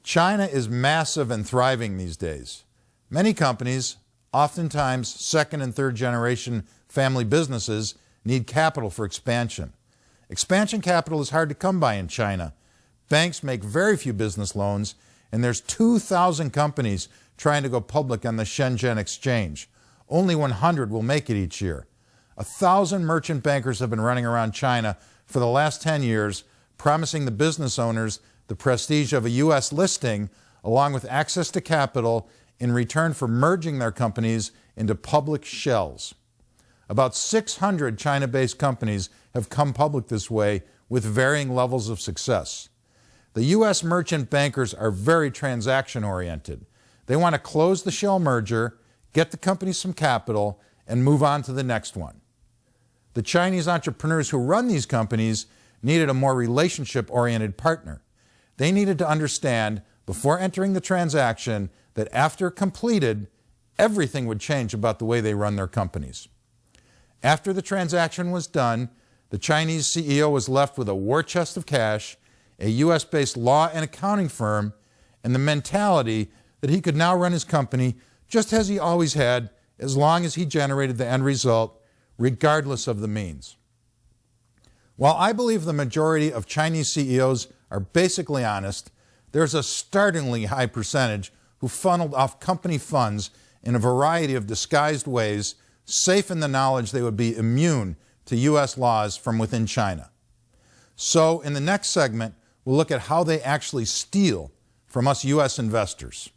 China is massive and thriving these days. Many companies, oftentimes second and third generation family businesses, need capital for expansion. Expansion capital is hard to come by in China. Banks make very few business loans, and there's 2,000 companies trying to go public on the Shenzhen exchange. Only 100 will make it each year. 1,000 merchant bankers have been running around China for the last 10 years, promising the business owners the prestige of a U.S. listing along with access to capital in return for merging their companies into public shells. About 600 China-based companies have come public this way with varying levels of success. The U.S. merchant bankers are very transaction-oriented. They want to close the shell merger, get the company some capital, and move on to the next one. The Chinese entrepreneurs who run these companies needed a more relationship-oriented partner. They needed to understand, before entering the transaction, that after completed, everything would change about the way they run their companies. After the transaction was done, the Chinese CEO was left with a war chest of cash, a U.S.-based law and accounting firm, and the mentality that he could now run his company just as he always had, as long as he generated the end result, regardless of the means. While I believe the majority of Chinese CEOs are basically honest, there's a startlingly high percentage who funneled off company funds in a variety of disguised ways, safe in the knowledge they would be immune to U.S. laws from within China. So in the next segment, we'll look at how they actually steal from us U.S. investors.